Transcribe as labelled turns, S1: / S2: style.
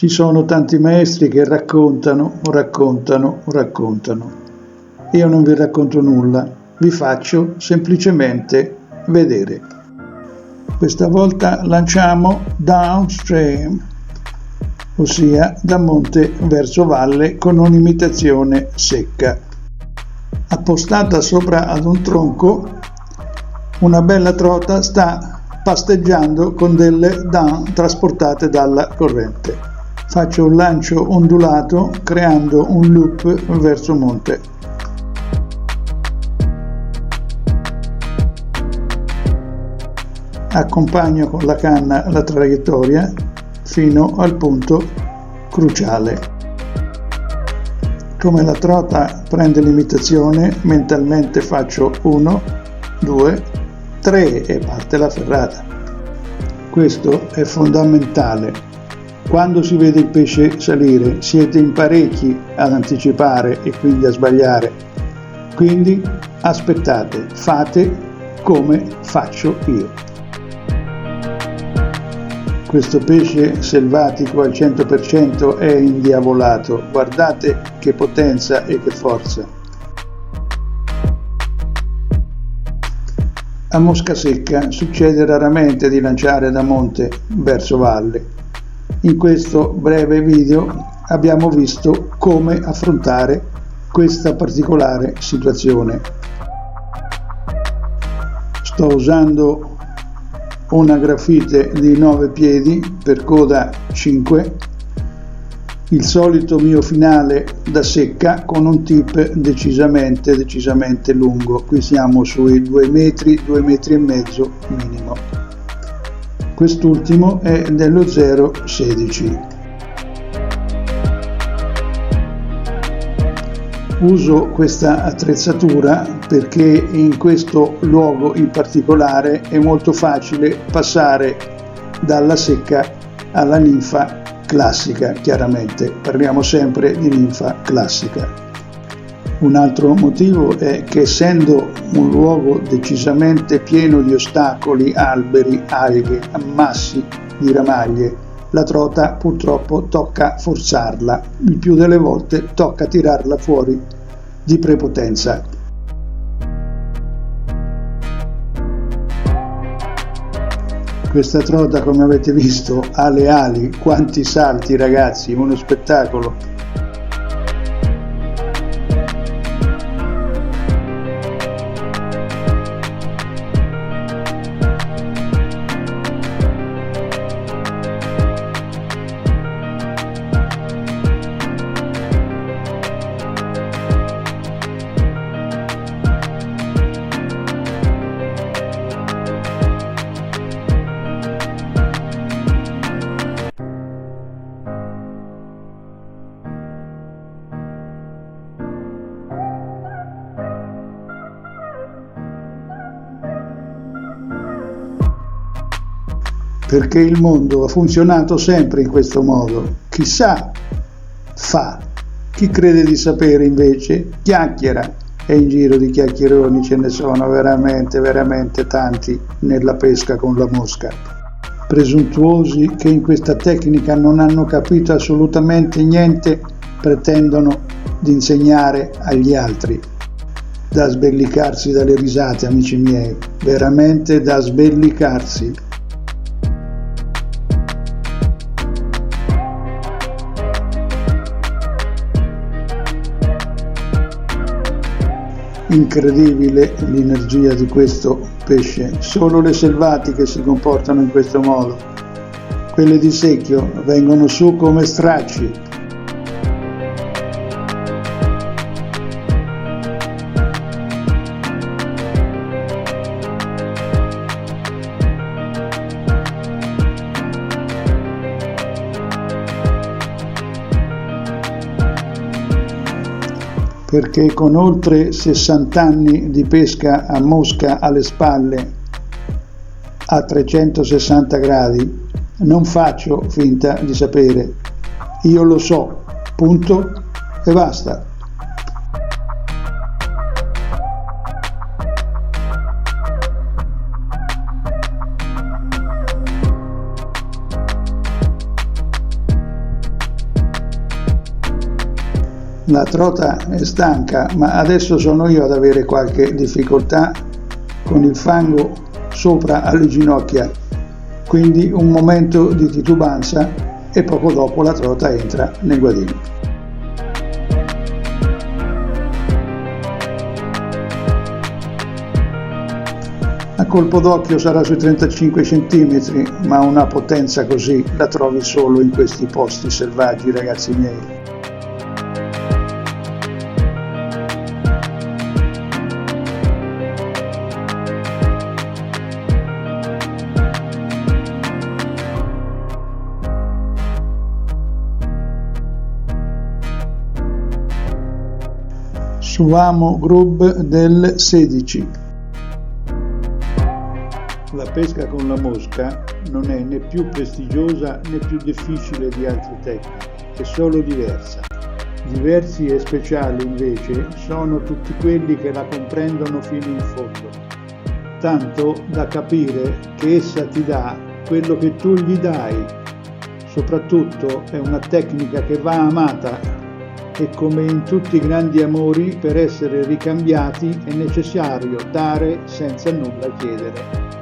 S1: Ci sono tanti maestri che raccontano. Io non vi racconto nulla, vi faccio semplicemente vedere. Questa volta lanciamo downstream, ossia da monte verso valle con un'imitazione secca. Appostata sopra ad un tronco, una bella trota sta pasteggiando con delle down trasportate dalla corrente. Faccio un lancio ondulato creando un loop verso monte. Accompagno con la canna la traiettoria fino al punto cruciale. Come la trota prende l'imitazione, mentalmente faccio 1, 2, 3 e parte la ferrata. Questo è fondamentale. Quando si vede il pesce salire, siete in parecchi ad anticipare e quindi a sbagliare. Quindi aspettate, fate come faccio io. Questo pesce selvatico al 100% è indiavolato. Guardate che potenza e che forza. A mosca secca succede raramente di lanciare da monte verso valle. In questo breve video abbiamo visto come affrontare questa particolare situazione. Sto usando una grafite di 9 piedi per coda 5, il solito mio finale da secca con un tip decisamente lungo. Qui siamo sui 2 metri, 2 metri e mezzo minimo. Quest'ultimo è dello 0,16. Uso questa attrezzatura perché in questo luogo in particolare è molto facile passare dalla secca alla ninfa classica, chiaramente. Parliamo sempre di ninfa classica. Un altro motivo è che essendo un luogo decisamente pieno di ostacoli, alberi, alghe, ammassi di ramaglie, la trota purtroppo tocca forzarla, il più delle volte tocca tirarla fuori di prepotenza. Questa trota, come avete visto, ha le ali, quanti salti ragazzi, uno spettacolo. Perché il mondo ha funzionato sempre in questo modo. Chi sa, fa. Chi crede di sapere invece, chiacchiera. E in giro di chiacchieroni ce ne sono veramente tanti nella pesca con la mosca. Presuntuosi che in questa tecnica non hanno capito assolutamente niente, pretendono di insegnare agli altri. Da sbellicarsi dalle risate, amici miei, veramente da sbellicarsi. Incredibile l'energia di questo pesce, solo le selvatiche si comportano in questo modo, quelle di secchio vengono su come stracci. Perché con oltre 60 anni di pesca a mosca alle spalle a 360 gradi non faccio finta di sapere, io lo so, punto e basta. La trota è stanca, ma adesso sono io ad avere qualche difficoltà con il fango sopra alle ginocchia, quindi un momento di titubanza e poco dopo la trota entra nel guadino. A colpo d'occhio sarà sui 35 cm, ma una potenza così la trovi solo in questi posti selvaggi, ragazzi miei. Suamo Grub del 16. La pesca con la mosca non è né più prestigiosa né più difficile di altre tecniche, è solo diversa. Diversi e speciali invece sono tutti quelli che la comprendono fino in fondo, tanto da capire che essa ti dà quello che tu gli dai. Soprattutto è una tecnica che va amata e come in tutti i grandi amori, per essere ricambiati è necessario dare senza nulla chiedere.